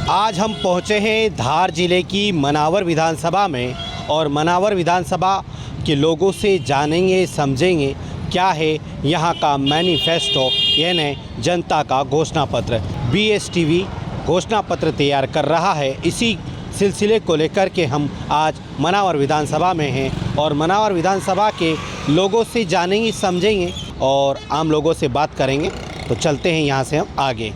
आज हम पहुंचे हैं धार जिले की मनावर विधानसभा में और मनावर विधानसभा के लोगों से जानेंगे समझेंगे क्या है यहाँ का मैनिफेस्टो यानी जनता का घोषणा पत्र। BSTV घोषणा पत्र तैयार कर रहा है। इसी सिलसिले को लेकर के हम आज मनावर विधानसभा में हैं और मनावर विधानसभा के लोगों से जानेंगे समझेंगे और आम लोगों से बात करेंगे। तो चलते हैं यहाँ से हम आगे।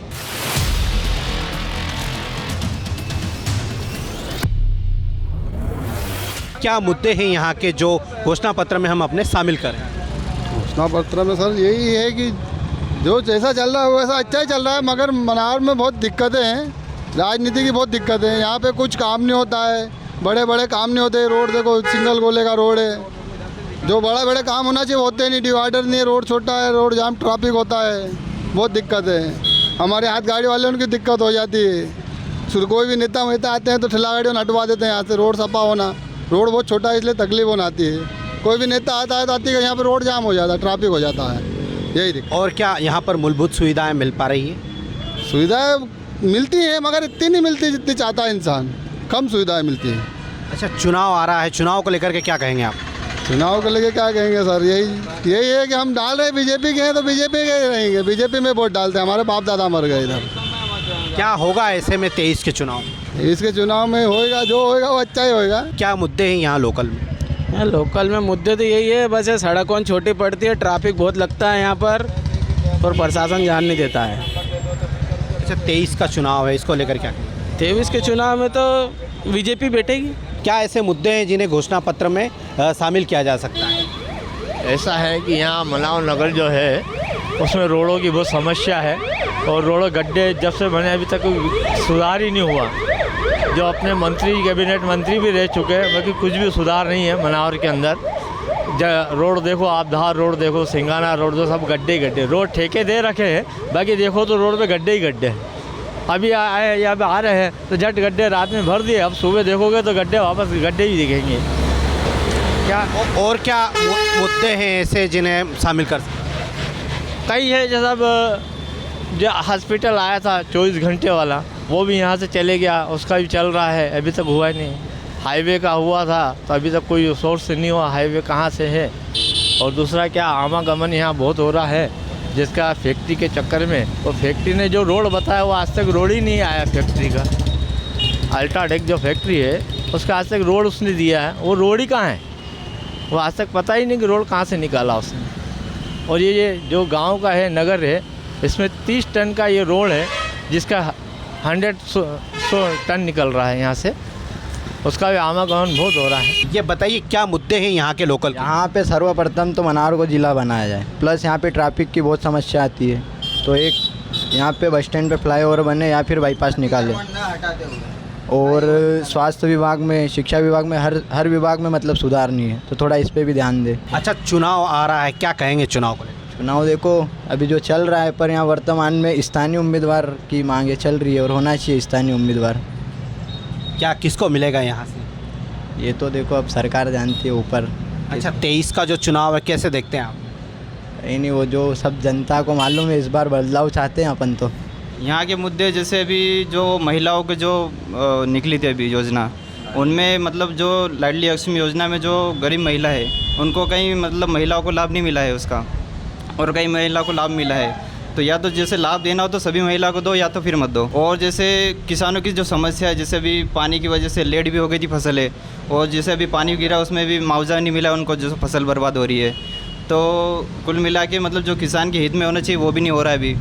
क्या मुद्दे हैं यहाँ के जो घोषणा पत्र में हम अपने शामिल करें? घोषणा पत्र में सर यही है कि जो जैसा चल रहा है वैसा अच्छा ही चल रहा है, मगर मनावर में बहुत दिक्कतें हैं, राजनीति की बहुत दिक्कतें हैं। यहाँ पे कुछ काम नहीं होता है, बड़े बड़े काम नहीं होते। रोड देखो, सिंगल गोले का रोड है, जो बड़े बड़े काम होना चाहिए होते नहीं। डिवाइडर नहीं है, रोड छोटा है, रोड जाम, ट्रैफिक होता है, बहुत दिक्कत है। हमारे हाथ गाड़ी वाले उनकी दिक्कत हो जाती है। कोई भी नेता वेता आते हैं तो ठेला गाड़ियों हटवा देते हैं यहाँ से। रोड सफा होना, रोड बहुत छोटा है इसलिए तकलीफ होना आती है। कोई भी नेता आता है तो आती है यहाँ पे रोड जाम हो जाता है, ट्रैफिक हो जाता है, यही दिक्कत। और क्या यहाँ पर मूलभूत सुविधाएं मिल पा रही है? सुविधाएं मिलती हैं मगर इतनी नहीं मिलती जितनी चाहता है इंसान, कम सुविधाएं मिलती हैं। अच्छा, चुनाव आ रहा है, चुनाव को लेकर के क्या कहेंगे आप? चुनाव को लेके क्या कहेंगे सर, यही है कि हम डाल रहे बीजेपी के हैं तो बीजेपी के रहेंगे। बीजेपी में वोट डालते हैं, हमारे बाप दादा मर गए इधर। क्या होगा ऐसे में 23 के चुनाव? इसके चुनाव में होएगा, जो होएगा वो अच्छा ही होएगा। क्या मुद्दे हैं यहाँ लोकल में? यहाँ लोकल में मुद्दे तो यही है, बस ये सड़कों छोटी पड़ती है, ट्रैफिक बहुत लगता है यहाँ पर और प्रशासन ध्यान नहीं देता है। अच्छा, 23 का चुनाव है, इसको लेकर क्या? 23 के चुनाव में तो बीजेपी बैठेगी। क्या ऐसे मुद्दे हैं जिन्हें घोषणा पत्र में शामिल किया जा सकता है? ऐसा है कि यहाँ मनावर नगर जो है उसमें रोडों की बहुत समस्या है और रोड गड्ढे जब से बने अभी तक सुधार ही नहीं हुआ। जो अपने मंत्री, कैबिनेट मंत्री भी रह चुके हैं, बाकी कुछ भी सुधार नहीं है मनावर के अंदर। रोड देखो आप, धार रोड देखो, सिंगाना रोड, जो सब गड्ढे गड्ढे। रोड ठेके दे रखे हैं, बाकी देखो तो रोड पे गड्ढे ही गड्ढे हैं। अभी आए यहाँ पे आ रहे हैं तो झट गड्ढे रात में भर दिए, अब सुबह देखोगे तो गड्ढे वापस गड्ढे ही दिखेंगे। क्या और क्या मुद्दे हैं ऐसे जिन्हें शामिल कर सकते? कई है, जैसा अब जो हॉस्पिटल आया था 24 घंटे वाला, वो भी यहाँ से चले गया, उसका भी चल रहा है, अभी तक हुआ नहीं। हाईवे का हुआ था तो अभी तक कोई सोर्स नहीं हुआ, हाईवे कहाँ से है। और दूसरा क्या, आवागमन यहाँ बहुत हो रहा है, जिसका फैक्ट्री के चक्कर में, वो फैक्ट्री ने जो रोड बताया वो आज तक रोड ही नहीं आया फैक्ट्री का। अल्ट्राटेक जो फैक्ट्री है उसका आज तक रोड उसने दिया है, वो रोड ही कहाँ है, वो आज तक पता ही नहीं कि रोड कहाँ से निकाला उसने। और ये जो गांव का है, नगर है, इसमें 30 टन का ये रोड है, जिसका 100 टन निकल रहा है यहाँ से, उसका भी आवागमन बहुत हो रहा है। ये बताइए क्या मुद्दे हैं यहाँ के लोकल? यहाँ पे सर्वप्रथम तो मनावर को ज़िला बनाया जाए, प्लस यहाँ पे ट्रैफिक की बहुत समस्या आती है, तो एक यहाँ पे बस स्टैंड पे फ्लाईओवर बने या फिर बाईपास निकाले। और स्वास्थ्य विभाग में, शिक्षा विभाग में, हर विभाग में मतलब सुधार नहीं है, तो थोड़ा इस पर भी ध्यान दे। अच्छा, चुनाव आ रहा है, क्या कहेंगे चुनाव को लेकर? चुनाव देखो अभी जो चल रहा है, पर यहाँ वर्तमान में स्थानीय उम्मीदवार की मांगे चल रही है और होना चाहिए स्थानीय उम्मीदवार। क्या किसको मिलेगा यहाँ से? ये तो देखो अब सरकार जानती है ऊपर। अच्छा, 23 का जो चुनाव है कैसे देखते हैं आप? नहीं, वो जो सब जनता को मालूम है, इस बार बदलाव चाहते हैं अपन तो। यहाँ के मुद्दे जैसे अभी जो महिलाओं के जो निकली थी अभी योजना, उनमें मतलब जो लाडली लक्ष्मी योजना में जो गरीब महिला है उनको कहीं मतलब महिलाओं को लाभ नहीं मिला है उसका, और कई महिलाओं को लाभ मिला है। तो या तो जैसे लाभ देना हो तो सभी महिला को दो, या तो फिर मत दो। और जैसे किसानों की जो समस्या है, जैसे अभी पानी की वजह से लेट भी हो गई थी फसलें, और जैसे अभी पानी गिरा उसमें भी मुआवजा नहीं मिला उनको, जो फसल बर्बाद हो रही है। तो कुल मिला के मतलब जो किसान के हित में होना चाहिए वो भी नहीं हो रहा है अभी।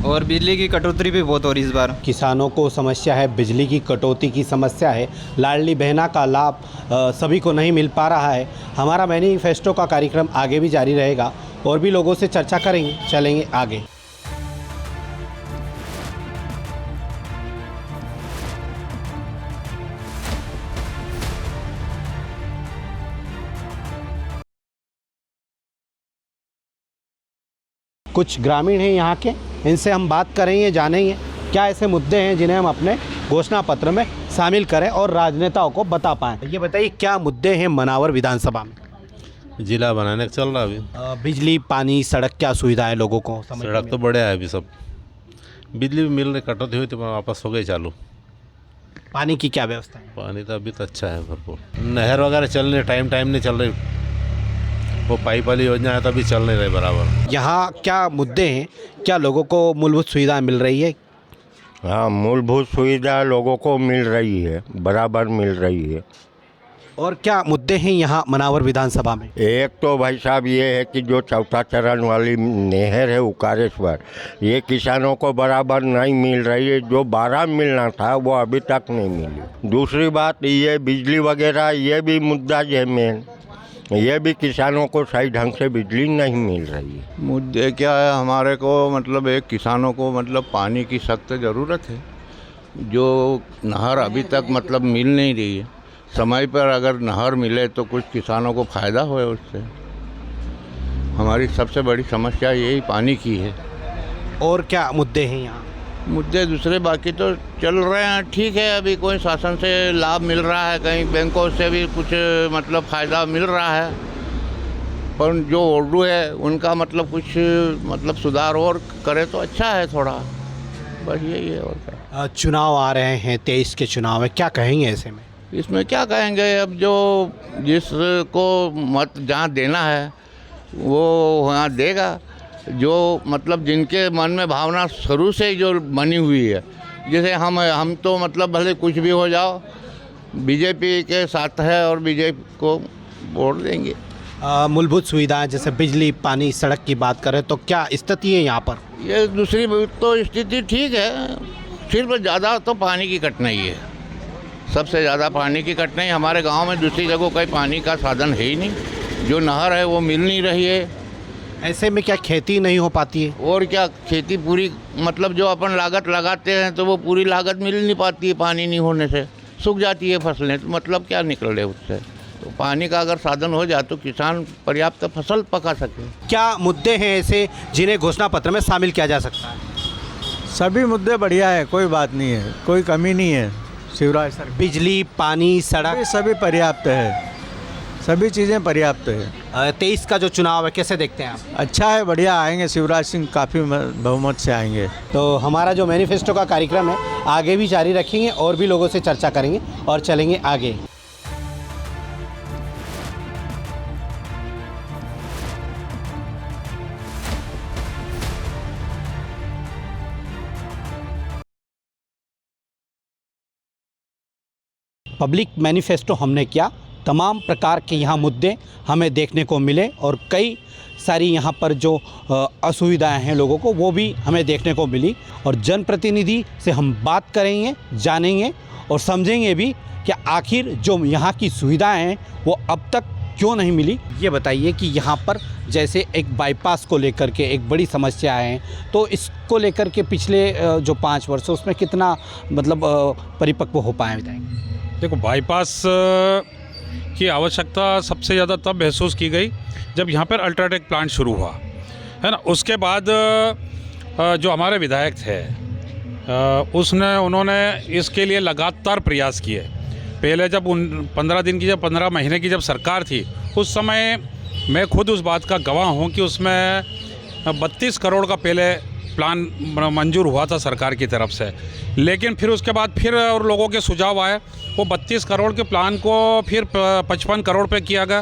और बिजली की कटौती भी बहुत हो रही है इस बार। किसानों को समस्या है, बिजली की कटौती की समस्या है, लाडली बहना का लाभ सभी को नहीं मिल पा रहा है। हमारा मैनिफेस्टो का कार्यक्रम आगे भी जारी रहेगा और भी लोगों से चर्चा करेंगे, चलेंगे आगे। कुछ ग्रामीण हैं यहाँ के, इनसे हम बात करेंगे, जानेंगे क्या ऐसे मुद्दे हैं जिन्हें हम अपने घोषणा पत्र में शामिल करें और राजनेताओं को बता पाएँ। ये बताइए क्या मुद्दे हैं मनावर विधानसभा में? जिला बनाने का चल रहा अभी। बिजली, पानी, सड़क, क्या सुविधा है लोगों को? सड़क तो बढ़िया है अभी सब। बिजली भी मिल रही, कटौती हुई तो वापस हो गई चालू। पानी की क्या व्यवस्था है? पानी तो अभी तो अच्छा है भरपूर। नहर वगैरह चल रही, टाइम नहीं चल रही। वो पाइप वाली योजना है तो अभी चल नहीं रही बराबर। यहाँ क्या मुद्दे हैं, क्या लोगों को मूलभूत सुविधाएं मिल रही है? हाँ, मूलभूत सुविधा लोगों को मिल रही है, बराबर मिल रही है। और क्या मुद्दे हैं यहाँ मनावर विधानसभा में? एक तो भाई साहब ये है कि जो चौथा चरण वाली नहर है उकारेश्वर, ये किसानों को बराबर नहीं मिल रही है। जो 12 मिलना था वो अभी तक नहीं मिली। दूसरी बात ये बिजली वगैरह, ये भी मुद्दा है मेन, ये भी किसानों को सही ढंग से बिजली नहीं मिल रही है। मुद्दे क्या है हमारे को, मतलब एक किसानों को मतलब पानी की सख्त ज़रूरत है, जो नहर अभी तक मतलब मिल नहीं रही है। समय पर अगर नहर मिले तो कुछ किसानों को फ़ायदा होए उससे। हमारी सबसे बड़ी समस्या यही पानी की है। और क्या मुद्दे हैं यहाँ? मुद्दे दूसरे बाकी तो चल रहे हैं, ठीक है। अभी कोई शासन से लाभ मिल रहा है, कहीं बैंकों से भी कुछ मतलब फ़ायदा मिल रहा है, पर जो उर्दू है उनका मतलब कुछ मतलब सुधार और करे तो अच्छा है थोड़ा, बस यही है। और क्या, चुनाव आ रहे हैं, 23 के चुनाव है, क्या कहेंगे ऐसे में? इसमें क्या कहेंगे, अब जो जिसको मत जहाँ देना है वो वहाँ देगा। जो मतलब जिनके मन में भावना शुरू से ही जो बनी हुई है, जैसे हम तो मतलब भले कुछ भी हो जाओ बीजेपी के साथ है और बीजेपी को वोट देंगे। मूलभूत सुविधाएं जैसे बिजली, पानी, सड़क की बात करें तो क्या स्थिति है यहाँ पर? ये दूसरी तो स्थिति ठीक है, सिर्फ ज़्यादा तो पानी की कठिनाई है। सबसे ज़्यादा पानी की कठिनाई हमारे गांव में, दूसरी जगह कोई पानी का साधन है ही नहीं। जो नहर है वो मिल नहीं रही है। ऐसे में क्या खेती नहीं हो पाती है? और क्या, खेती पूरी मतलब जो अपन लागत लगाते हैं तो वो पूरी लागत मिल नहीं पाती है। पानी नहीं होने से सूख जाती है फसलें, तो मतलब क्या निकल रहे उससे। तो पानी का अगर साधन हो जाए तो किसान पर्याप्त फसल पका सके। क्या मुद्दे हैं ऐसे जिन्हें घोषणा पत्र में शामिल किया जा सकता है? सभी मुद्दे बढ़िया है, कोई बात नहीं है, कोई कमी नहीं है। शिवराज सर, बिजली, पानी, सड़क सभी पर्याप्त है, सभी चीज़ें पर्याप्त है। 23 का जो चुनाव है कैसे देखते हैं आप? अच्छा है, बढ़िया आएंगे, शिवराज सिंह काफ़ी बहुमत से आएंगे। तो हमारा जो मैनिफेस्टो का कार्यक्रम है आगे भी जारी रखेंगे और भी लोगों से चर्चा करेंगे और चलेंगे आगे। पब्लिक मैनिफेस्टो हमने किया, तमाम प्रकार के यहाँ मुद्दे हमें देखने को मिले और कई सारी यहाँ पर जो असुविधाएं हैं लोगों को वो भी हमें देखने को मिली। और जनप्रतिनिधि से हम बात करेंगे, जानेंगे और समझेंगे भी कि आखिर जो यहाँ की सुविधाएं हैं वो अब तक क्यों नहीं मिली। ये बताइए कि यहाँ पर जैसे एक बाईपास को लेकर के एक बड़ी समस्या है, तो इसको लेकर के पिछले जो 5 वर्ष उसमें कितना मतलब परिपक्व हो पाए बताएंगे? देखो, बाईपास की आवश्यकता सबसे ज़्यादा तब महसूस की गई जब यहाँ पर अल्ट्राटेक प्लांट शुरू हुआ, है ना। उसके बाद जो हमारे विधायक थे उन्होंने इसके लिए लगातार प्रयास किए। पहले जब 15 महीने की जब सरकार थी उस समय मैं खुद उस बात का गवाह हूँ कि उसमें 32 करोड़ का पहले प्लान मंजूर हुआ था सरकार की तरफ से। लेकिन फिर उसके बाद फिर और लोगों के सुझाव आए, वो 32 करोड़ के प्लान को फिर 55 करोड़ पे किया गया।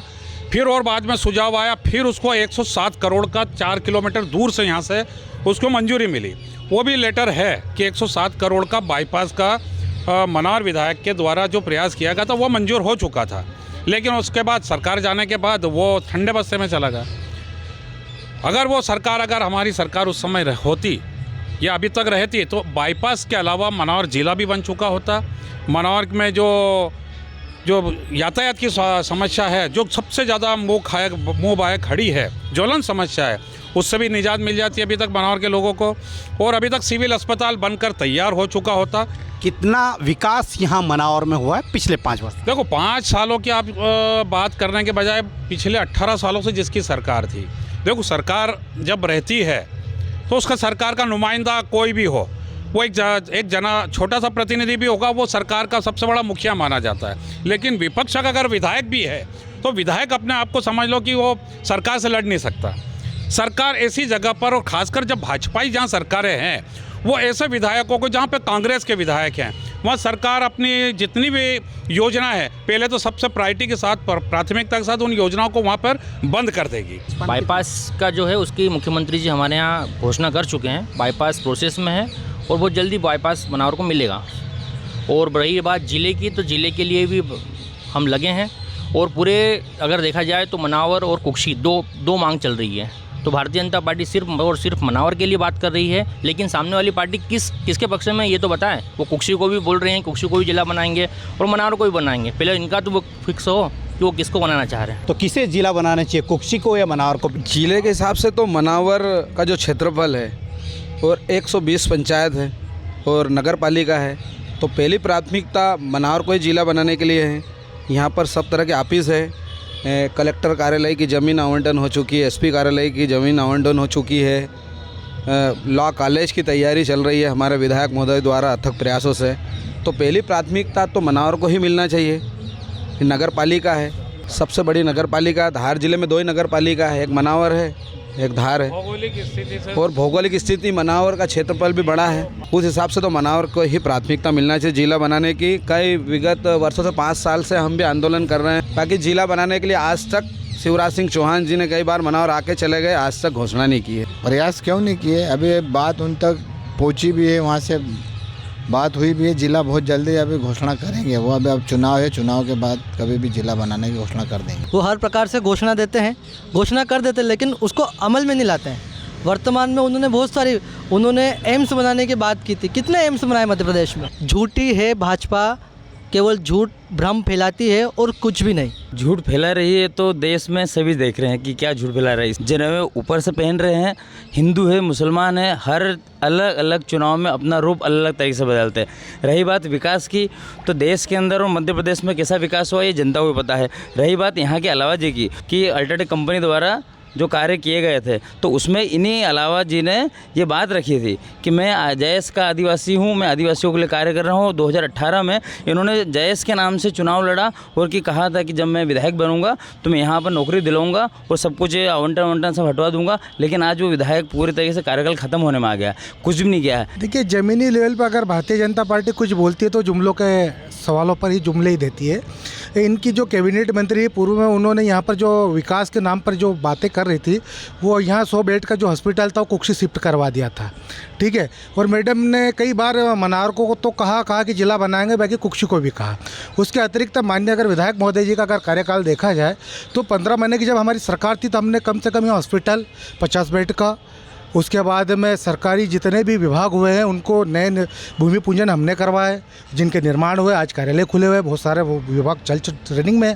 फिर और बाद में सुझाव आया, फिर उसको 107 करोड़ का 4 किलोमीटर दूर से यहाँ से उसको मंजूरी मिली। वो भी लेटर है कि 107 करोड़ का बाईपास का मनावर विधायक के द्वारा जो प्रयास किया गया था वो मंजूर हो चुका था। लेकिन उसके बाद सरकार जाने के बाद वो ठंडे बस्ते में चला गया। अगर हमारी सरकार उस समय होती या अभी तक रहती तो बाईपास के अलावा मनावर जिला भी बन चुका होता। मनावर में जो यातायात की समस्या है, जो सबसे ज़्यादा मुँह बाए खड़ी है, ज्वलन समस्या है, उससे भी निजात मिल जाती है अभी तक मनावर के लोगों को। और अभी तक सिविल अस्पताल बनकर तैयार हो चुका होता। कितना विकास यहाँ मनावर में हुआ है पिछले 5 वर्ष? देखो, 5 सालों की आप बात करने के बजाय पिछले 18 सालों से जिसकी सरकार थी, देखो सरकार जब रहती है तो उसका सरकार का नुमाइंदा कोई भी हो, वो एक छोटा सा प्रतिनिधि भी होगा, वो सरकार का सबसे बड़ा मुखिया माना जाता है। लेकिन विपक्ष का अगर विधायक भी है तो विधायक अपने आप को समझ लो कि वो सरकार से लड़ नहीं सकता। सरकार ऐसी जगह पर, और खासकर जब भाजपाई जहाँ सरकारें हैं वो ऐसे विधायकों को, जहाँ पे कांग्रेस के विधायक हैं, वहाँ सरकार अपनी जितनी भी योजना है पहले तो सबसे प्रायोरिटी के साथ, प्राथमिकता के साथ उन योजनाओं को वहाँ पर बंद कर देगी। बाईपास का जो है उसकी मुख्यमंत्री जी हमारे यहाँ घोषणा कर चुके हैं, बाईपास प्रोसेस में है और बहुत जल्दी बाईपास मनावर को मिलेगा। और रही बात ज़िले की, तो ज़िले के लिए भी हम लगे हैं और पूरे अगर देखा जाए तो मनावर और कुक्षी दो मांग चल रही है। तो भारतीय जनता पार्टी सिर्फ मनावर के लिए बात कर रही है, लेकिन सामने वाली पार्टी किसके पक्ष में ये तो बताएं। वो कुक्षी को भी बोल रहे हैं, कुक्षी को भी जिला बनाएंगे और मनावर को भी बनाएंगे। पहले इनका तो वो फिक्स हो कि वो किसको बनाना चाह रहे हैं। तो किसे जिला बनाना चाहिए, कुक्षी को या मनावर को? जिले के हिसाब से तो मनावर का जो क्षेत्रफल है और 120 पंचायत है और नगर पालिका है, तो पहली प्राथमिकता मनावर को ही जिला बनाने के लिए है। यहाँ पर सब तरह के ऑफिस है, कलेक्टर कार्यालय की ज़मीन आवंटन हो चुकी है, एसपी कार्यालय की ज़मीन आवंटन हो चुकी है, लॉ कॉलेज की तैयारी चल रही है हमारे विधायक महोदय द्वारा अथक प्रयासों से। तो पहली प्राथमिकता तो मनावर को ही मिलना चाहिए। नगर पालिका है, सबसे बड़ी नगर पालिका धार जिले में 2 ही नगर पालिका है, एक मनावर है एक धार है। भौगोलिक स्थिति से और भौगोलिक स्थिति मनावर का क्षेत्रफल भी बड़ा है, उस हिसाब से तो मनावर को ही प्राथमिकता मिलना चाहिए जिला बनाने की। कई विगत वर्षों से 5 साल से हम भी आंदोलन कर रहे हैं ताकि जिला बनाने के लिए आज तक शिवराज सिंह चौहान जी ने कई बार मनावर आके चले गए, आज तक घोषणा नहीं की है। प्रयास क्यों नहीं किए? अभी बात उन तक पहुंची भी है, वहाँ से बात हुई भी है। जिला बहुत जल्दी अभी घोषणा करेंगे वो। अब चुनाव है, चुनाव के बाद कभी भी जिला बनाने की घोषणा कर देंगे। वो हर प्रकार से घोषणा देते हैं, घोषणा कर देते हैं, लेकिन उसको अमल में नहीं लाते हैं। वर्तमान में उन्होंने बहुत सारी एम्स बनाने की बात की थी। कितने एम्स बनाए मध्य प्रदेश में? झूठी है भाजपा, केवल झूठ भ्रम फैलाती है और कुछ भी नहीं। झूठ फैला रही है तो देश में सभी देख रहे हैं कि क्या झूठ फैला रही है। जिन्हें ऊपर से पहन रहे हैं, हिंदू है मुसलमान है, हर अलग अलग चुनाव में अपना रूप अलग अलग तरीके से बदलते हैं। रही बात विकास की, तो देश के अंदर और मध्य प्रदेश में कैसा विकास हुआ ये जनता को पता है। रही बात यहाँ के अलावा जी की कि अल्ट्राटेक कंपनी द्वारा जो कार्य किए गए थे, तो उसमें इन्हीं अलावा जी ने ये बात रखी थी कि मैं जयस का आदिवासी हूँ, मैं आदिवासियों के लिए कार्य कर रहा हूँ। 2018 में इन्होंने जयस के नाम से चुनाव लड़ा और कि कहा था कि जब मैं विधायक बनूंगा तो मैं यहाँ पर नौकरी दिलाऊंगा और सब कुछ आवंटन सब हटवा दूंगा। लेकिन आज वो विधायक पूरी तरीके से कार्यकाल खत्म होने में आ गया, कुछ भी नहीं किया है। देखिए, ज़मीनी लेवल पर अगर भारतीय जनता पार्टी कुछ बोलती है तो जुमलों के सवालों पर ही जुमले ही देती है। इनकी जो कैबिनेट मंत्री है पूर्व में, उन्होंने यहाँ पर जो विकास के नाम पर जो बातें कर रही थी, वो यहाँ 100 बेड का जो हॉस्पिटल था वो कुक्षी शिफ्ट करवा दिया था, ठीक है। और मैडम ने कई बार मनावर को तो कहा कि जिला बनाएंगे, बाकी कुक्षी को भी कहा। उसके अतिरिक्त माननीय अगर विधायक महोदय जी का अगर कार्यकाल देखा जाए तो 15 महीने की जब हमारी सरकार थी तो हमने कम से कम यहाँ हॉस्पिटल 50 बेड का, उसके बाद में सरकारी जितने भी विभाग हुए हैं उनको नए भूमि पूजन हमने करवाए, जिनके निर्माण हुए, आज कार्यालय खुले हुए, बहुत सारे वो विभाग चल ट्रेनिंग में।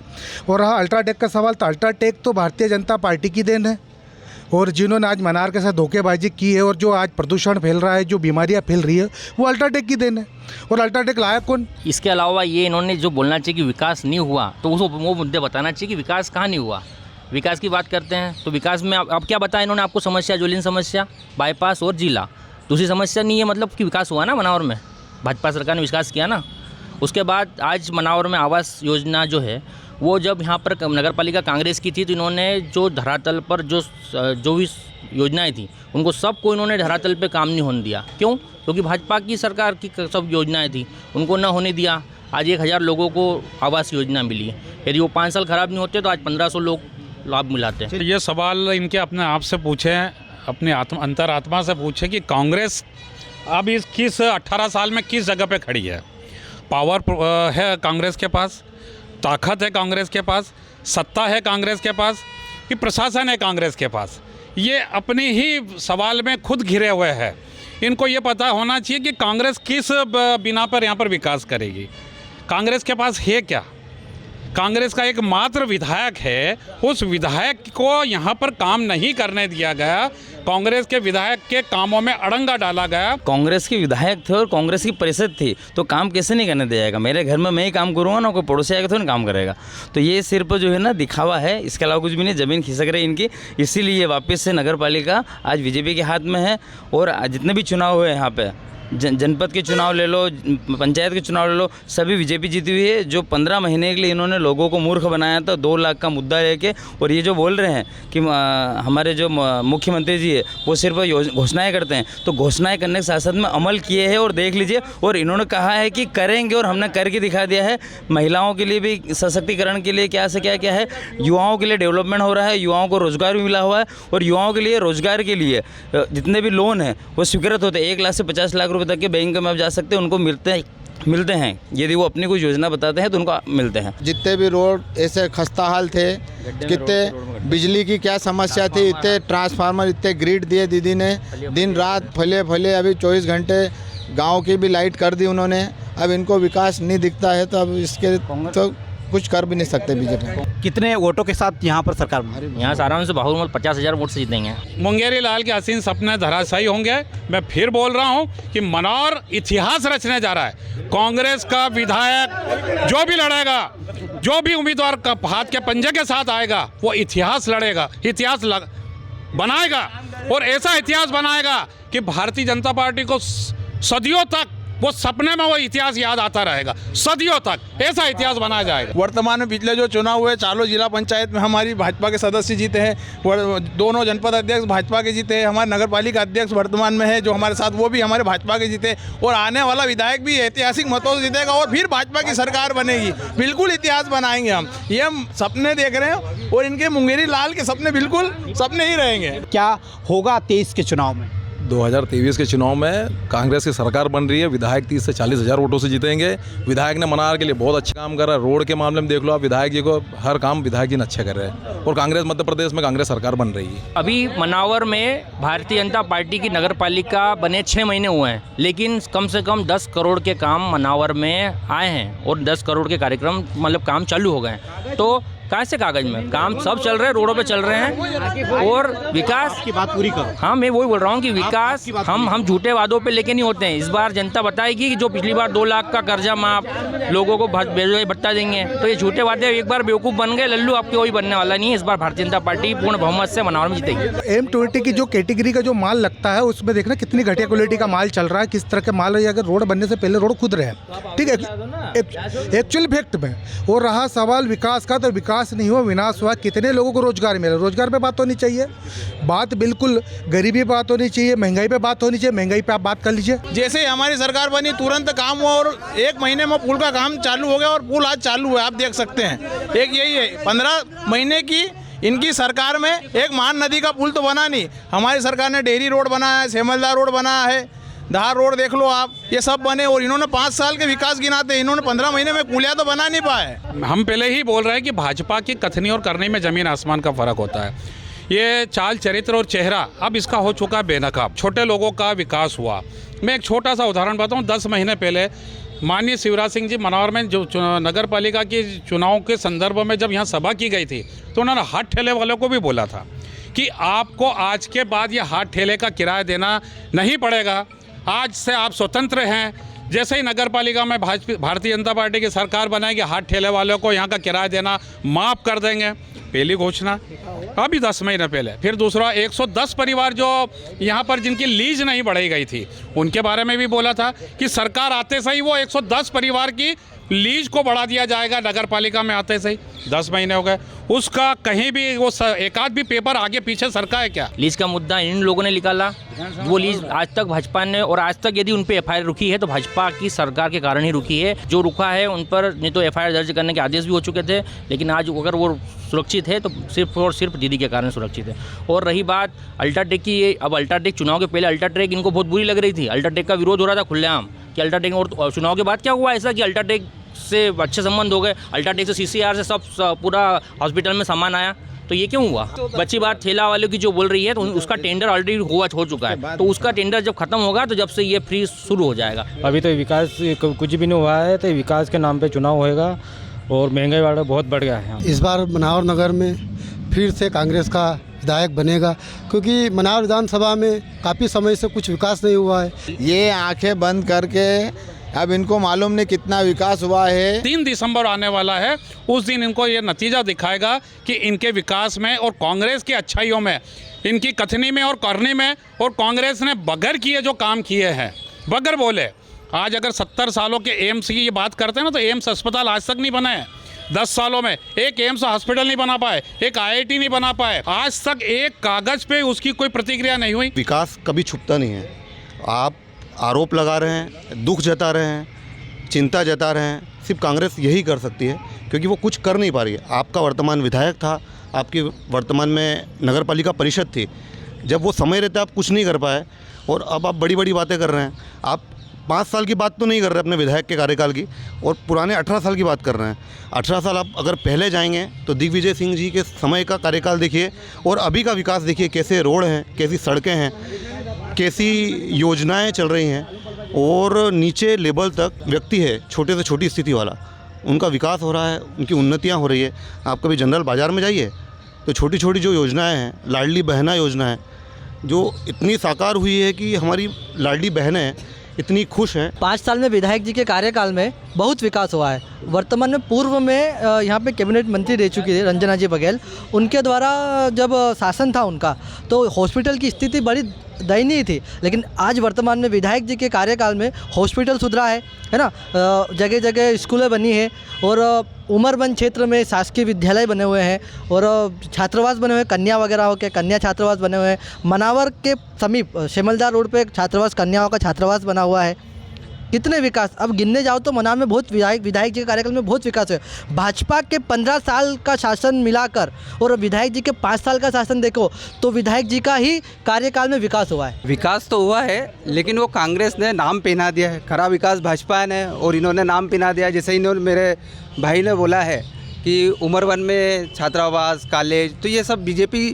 और रहा अल्ट्राटेक का सवाल, तो अल्ट्राटेक तो भारतीय जनता पार्टी की देन है। और जिन्होंने आज मनार के साथ धोखेबाजी की है और जो आज प्रदूषण फैल रहा है, जो बीमारियां फैल रही है, वो अल्ट्राटेक की देन है। और अल्ट्राटेक लाया कौन? इसके अलावा ये इन्होंने जो बोलना चाहिए कि विकास नहीं हुआ, तो उसको वो मुद्दे बताना चाहिए कि विकास कहाँ नहीं हुआ। विकास की बात करते हैं तो विकास में अब क्या बताया इन्होंने आपको? समस्या, ज्वलंत समस्या बाईपास और जिला। दूसरी समस्या नहीं है, मतलब कि विकास हुआ ना मनावर में, भाजपा सरकार ने विकास किया ना। उसके बाद आज मनावर में आवास योजना जो है वो जब यहाँ पर नगर पालिका कांग्रेस की थी तो इन्होंने जो धरातल पर जो भी योजनाएं थी उनको सबको इन्होंने धरातल पे काम नहीं होने दिया। क्यों? क्योंकि भाजपा की सरकार की सब योजनाएं थी उनको न होने दिया। आज 1000 लोगों को आवास योजना मिली है। यदि वो 5 साल ख़राब नहीं होते तो आज 1500 लोग लाभ मिलाते हैं। ये सवाल इनके अपने आप से पूछें, अपने अंतरात्मा से पूछें कि कांग्रेस अब इस 18 साल में किस जगह पे खड़ी है। पावर है कांग्रेस के पास, ताकत है कांग्रेस के पास, सत्ता है कांग्रेस के पास, कि प्रशासन है कांग्रेस के पास। ये अपनी ही सवाल में खुद घिरे हुए हैं। इनको ये पता होना चाहिए कि कांग्रेस किस बिना पर यहाँ पर विकास करेगी। कांग्रेस के पास है क्या? कांग्रेस का एक मात्र विधायक है, उस विधायक को यहाँ पर काम नहीं करने दिया गया। कांग्रेस के विधायक के कामों में अड़ंगा डाला गया। कांग्रेस के विधायक थे और कांग्रेस की परिषद थी, तो काम कैसे नहीं करने दिया जाएगा? मेरे घर में मैं ही काम करूँगा ना, कोई पड़ोसी आएगा तो नहीं काम करेगा। तो ये सिर्फ जो है ना दिखावा है, इसके अलावा कुछ भी नहीं। ज़मीन खिसक रही इनकी, इसीलिए वापस से नगर पालिका आज बीजेपी के हाथ में है। और जितने भी चुनाव हुए यहाँ पे जनपद के चुनाव ले लो, पंचायत के चुनाव ले लो, सभी बीजेपी जीती हुई है। जो 15 महीने के लिए इन्होंने लोगों को मूर्ख बनाया था 2 लाख का मुद्दा लेके, और ये जो बोल रहे हैं कि हमारे जो मुख्यमंत्री जी है वो सिर्फ घोषणाएं करते हैं, तो घोषणाएं करने के साथ साथ में अमल किए हैं और देख लीजिए। और इन्होंने कहा है कि करेंगे और हमने करके दिखा दिया है। महिलाओं के लिए भी सशक्तिकरण के लिए क्या से क्या क्या है, युवाओं के लिए डेवलपमेंट हो रहा है, युवाओं को रोजगार भी मिला हुआ है, और युवाओं के लिए रोजगार के लिए जितने भी लोन हैं वो स्वीकृत होते हैं। 1 लाख से 50 लाख रुपए तक के बैंक में आप जा सकते हैं, उनको मिलते हैं। यदि वो अपनी कोई योजना बताते हैं तो उनको मिलते हैं। जितने भी रोड ऐसे खस्ता हाल थे, कितने बिजली की क्या समस्या थी, इतने ट्रांसफार्मर, इतने ग्रिड दिए दीदी ने, दिन रात फले अभी 24 घंटे गांव की भी लाइट कर दी उन्होंने। अब इनको विकास नहीं दिखता है तो अब इसके तो कुछ कर भी नहीं सकते बीजेपी। कितने वोटों के साथ यहाँ पर सरकार बनी? यहाँ से आराम से बहुमत 50,000 वोट से जीतेंगे। मुंगेरी लाल के हसीन सपने धराशायी होंगे। मैं फिर बोल रहा हूँ कि मनौर इतिहास रचने जा रहा है। कांग्रेस का विधायक जो भी लड़ेगा, जो भी उम्मीदवार का हाथ के पंजे के साथ आएगा, वो इतिहास लड़ेगा, इतिहास बनाएगा, और ऐसा इतिहास बनाएगा कि भारतीय जनता पार्टी को सदियों तक वो सपने में वो इतिहास याद आता रहेगा, सदियों तक ऐसा इतिहास बनाया जाएगा। वर्तमान में पिछले जो चुनाव हुए, चालो जिला पंचायत में हमारी भाजपा के सदस्य जीते हैं, दोनों जनपद अध्यक्ष भाजपा के जीते हैं, हमारे नगर पालिका अध्यक्ष वर्तमान में है जो हमारे साथ, वो भी हमारे भाजपा के जीते, और आने वाला विधायक भी ऐतिहासिक मतों से जीतेगा और फिर भाजपा की सरकार बनेगी। बिल्कुल इतिहास बनाएंगे हम, ये हम सपने देख रहे हैं, और इनके मुंगेरी लाल के सपने बिल्कुल सपने ही रहेंगे। क्या होगा 23 के चुनाव में? 2023 के चुनाव में कांग्रेस की सरकार बन रही है, विधायक 30 से 40 हज़ार वोटों से जीतेंगे। विधायक ने मनार के लिए बहुत अच्छा काम कर रहा है, रोड के मामले में देख लो आप, विधायक जी को हर काम विधायक जी ने अच्छा कर रहे हैं, और कांग्रेस मध्य प्रदेश में कांग्रेस सरकार बन रही है। अभी मनावर में भारतीय जनता पार्टी की नगर पालिका बने 6 महीने हुए हैं, लेकिन कम से कम 10 करोड़ के काम मनावर में आए हैं, और 10 करोड़ के कार्यक्रम मतलब काम चालू हो गए हैं। तो कहाँ से कागज में काम सब चल रहे हैं, रोडों पे चल रहे हैं, और विकास की बात पूरी करो। हाँ, मैं वही बोल रहा हूँ कि विकास हम झूठे वादों पे लेके नहीं होते हैं। इस बार जनता बताएगी कि जो पिछली बार 2 लाख का कर्जा माफ, लोगों को बेरोजगारी भत्ता देंगे, तो ये झूठे वादे एक बार बेवकूफ़ बन गए, लल्लू आपके वही बनने वाला नहीं है। इस बार भारतीय जनता पार्टी पूर्ण बहुमत से मनावर में जीतेगी। M20 की जो कैटेगरी का जो माल लगता है उसमें देखना कितनी घटिया क्वालिटी का माल चल रहा है, किस तरह के माल है। अगर रोड बनने से पहले रोड खुद रहे, ठीक है, एक्चुअल फैक्ट में। और रहा सवाल विकास का, तो विकास नहीं हुआ, विनाश हुआ। कितने लोगों को रोजगार मिला? रोजगार पे बात होनी चाहिए, बात बिल्कुल गरीबी पे बात होनी चाहिए, महंगाई पे बात होनी चाहिए। महंगाई पे आप बात कर लीजिए। जैसे हमारी सरकार बनी तुरंत काम हुआ, और 1 महीने में पुल का काम चालू हो गया, और पुल आज चालू है, आप देख सकते हैं। एक यही है, 15 महीने की इनकी सरकार में एक महान नदी का पुल तो बना नहीं। हमारी सरकार ने डेहरी रोड बनाया है, सेमलदार रोड बनाया है, धार रोड देख लो आप, ये सब बने। और इन्होंने 5 साल के विकास गिनाते, इन्होंने 15 महीने में पुलिया तो बना नहीं पाए। हम पहले ही बोल रहे हैं कि भाजपा की कथनी और करनी में ज़मीन आसमान का फ़र्क होता है। ये चाल चरित्र और चेहरा अब इसका हो चुका है बेनकाब। छोटे लोगों का विकास हुआ। मैं एक छोटा सा उदाहरण बताऊं। 10 महीने पहले माननीय शिवराज सिंह जी मनावर में जो नगर पालिका के चुनाव के संदर्भ में जब यहाँ सभा की गई थी, तो उन्होंने हाथ ठेले वालों को भी बोला था कि आपको आज के बाद ये हाथ ठेले का किराया देना नहीं पड़ेगा, आज से आप स्वतंत्र हैं। जैसे ही नगर पालिका में भारतीय जनता पार्टी की सरकार बनाएगी, हाथ ठेले वालों को यहाँ का किराया देना माफ़ कर देंगे। पहली घोषणा अभी 10 महीने पहले। फिर दूसरा, 110 परिवार जो यहाँ पर जिनकी लीज नहीं बढ़ाई गई थी, उनके बारे में भी बोला था कि सरकार आते से ही वो 110 परिवार की लीज को बढ़ा दिया जाएगा। नगर पालिका में आते से ही 10 महीने हो गए, उसका कहीं भी वो एक आध भी पेपर आगे पीछे सरका है क्या? लीज का मुद्दा इन लोगों ने निकाला, वो लीज आज तक भाजपा ने, और आज तक यदि उन पे FIR रुकी है तो भाजपा की सरकार के कारण ही रुकी है। जो रुका है उन पर नहीं तो FIR दर्ज करने के आदेश भी हो चुके थे, लेकिन आज अगर वो सुरक्षित है तो सिर्फ और सिर्फ दीदी के कारण सुरक्षित है। और रही बात अल्ट्राटेक की, अब अल्ट्राटेक चुनाव के पहले अल्ट्राटेक इनको बहुत बुरी लग रही थी। अल्ट्राटेक का विरोध हो रहा था खुलेआम कि अल्ट्राटेक, और चुनाव के बाद क्या हुआ ऐसा कि अल्ट्राटेक से अच्छे संबंध हो गए, अल्ट्राटेक से CCR से सब पूरा हॉस्पिटल में सामान आया। तो ये क्यों हुआ? बच्ची बात ठेला वालों की जो बोल रही है, तो उसका टेंडर ऑलरेडी हो चुका है, तो उसका टेंडर जब खत्म होगा तो जब से ये फ्री शुरू हो जाएगा। अभी तो विकास कुछ भी नहीं हुआ है, तो विकास के नाम पे चुनाव होएगा, और महंगाई वाला बहुत बढ़ गया है। इस बार मनावर नगर में फिर से कांग्रेस का विधायक बनेगा, क्योंकि मनावर विधानसभा में काफ़ी समय से कुछ विकास नहीं हुआ है। ये आंखें बंद करके अब इनको मालूम नहीं कितना विकास हुआ है। 3 दिसंबर आने वाला है, उस दिन इनको ये नतीजा दिखाएगा कि इनके विकास में और कांग्रेस की अच्छाइयों में, इनकी कथनी में और करनी में, और कांग्रेस ने बगैर किए जो काम किए हैं बगैर बोले। आज अगर 70 सालों के एम्स की ये बात करते हैं ना, तो एम्स अस्पताल आज तक नहीं बना है। 10 सालों में एक एम्स हॉस्पिटल नहीं बना पाए, एक IIT नहीं बना पाए, आज तक एक कागज़ पे उसकी कोई प्रतिक्रिया नहीं हुई। विकास कभी छुपता नहीं है। आप आरोप लगा रहे हैं, दुख जता रहे हैं, चिंता जता रहे हैं, सिर्फ कांग्रेस यही कर सकती है, क्योंकि वो कुछ कर नहीं पा रही है। आपका वर्तमान विधायक था, आपकी वर्तमान में नगर पालिका परिषद थी, जब वो समय रहते आप कुछ नहीं कर पाए, और अब आप बड़ी बड़ी बातें कर रहे हैं। आप 5 साल की बात तो नहीं कर रहे अपने विधायक के कार्यकाल की, और पुराने 18 साल की बात कर रहे हैं। 18 साल आप अगर पहले जाएंगे तो दिग्विजय सिंह जी के समय का कार्यकाल देखिए, और अभी का विकास देखिए, कैसे रोड हैं, कैसी सड़कें हैं, कैसी योजनाएं चल रही हैं, और नीचे लेवल तक व्यक्ति है, छोटे से छोटी स्थिति वाला, उनका विकास हो रहा है, उनकी उन्नतियां हो रही है। आप कभी जनरल बाज़ार में जाइए तो छोटी छोटी जो योजनाएं हैं, लाडली बहना योजना है, जो इतनी साकार हुई है कि हमारी लाडली बहनें इतनी खुश हैं। 5 साल में विधायक जी के कार्यकाल में बहुत विकास हुआ है। वर्तमान में पूर्व में यहाँ पे कैबिनेट मंत्री रह चुकी थी रंजना जी बघेल, उनके द्वारा जब शासन था उनका, तो हॉस्पिटल की स्थिति बड़ी दयनीय थी, लेकिन आज वर्तमान में विधायक जी के कार्यकाल में हॉस्पिटल सुधरा है ना, जगह जगह स्कूलें बनी है, और उमरबंद क्षेत्र में शासकीय विद्यालय बने हुए हैं, और छात्रावास बने हुए हैं, कन्या वगैरह हो के कन्या छात्रावास बने हुए हैं। मनावर के समीप शिमलदार रोड पे एक छात्रावास, कन्याओं का छात्रावास बना हुआ है। कितने विकास अब गिनने जाओ तो मनावर में बहुत विधायक जी के कार्यकाल में बहुत विकास है। भाजपा के 15 साल का शासन मिलाकर और विधायक जी के 5 साल का शासन देखो तो विधायक जी का ही कार्यकाल में विकास हुआ है। विकास तो हुआ है, लेकिन वो कांग्रेस ने नाम पहना दिया है। खरा विकास भाजपा ने, और इन्होंने नाम पहना दिया। जैसे इन्होंने मेरे भाई ने बोला है कि उमरवन में छात्रावास, कॉलेज, तो ये सब बीजेपी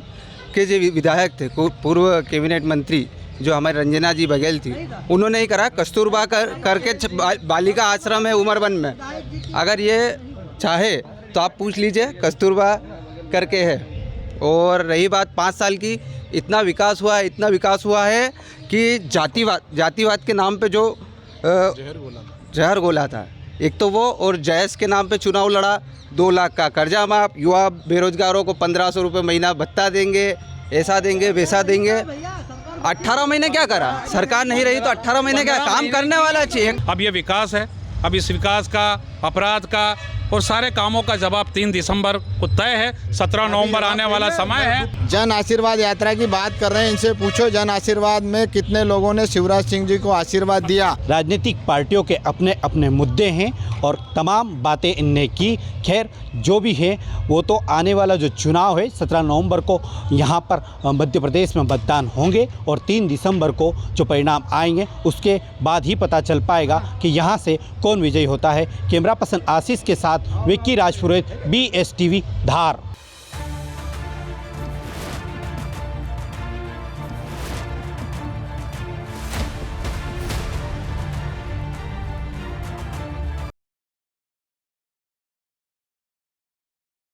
के जो विधायक थे, पूर्व कैबिनेट मंत्री जो हमारे रंजना जी बघेल थी, उन्होंने ही करा। कस्तूरबा करके बालिका आश्रम है उमरवन में, अगर ये चाहे तो आप पूछ लीजिए, कस्तूरबा करके है। और रही बात 5 साल की, इतना विकास हुआ है कि जातिवाद के नाम पे जो जहर घोला था, एक तो वो, और जयस के नाम पे चुनाव लड़ा, 2 लाख का कर्जा माफ, युवा बेरोजगारों को 1500 रुपये महीना भत्ता देंगे, ऐसा देंगे वैसा देंगे। 18 महीने क्या करा? सरकार नहीं रही तो 18 महीने क्या काम करने वाला चाहिए। अब ये विकास है, अब इस विकास का, अपराध का और सारे कामों का जवाब 3 दिसंबर को तय है। 17 नवंबर आने वाला समय है। जन आशीर्वाद यात्रा की बात कर रहे हैं, इनसे पूछो जन आशीर्वाद में कितने लोगों ने शिवराज सिंह जी को आशीर्वाद दिया। राजनीतिक पार्टियों के अपने अपने मुद्दे हैं और तमाम बातें इनने की। खैर जो भी है वो तो आने वाला जो चुनाव है 17 नवंबर को यहाँ पर मध्य प्रदेश में मतदान होंगे, और 3 दिसंबर को जो परिणाम आएंगे उसके बाद ही पता चल पाएगा कि यहाँ से कौन विजयी होता है। कैमरा पर्सन आशीष के साथ विक्की राजपुरोहित, BSTV धार।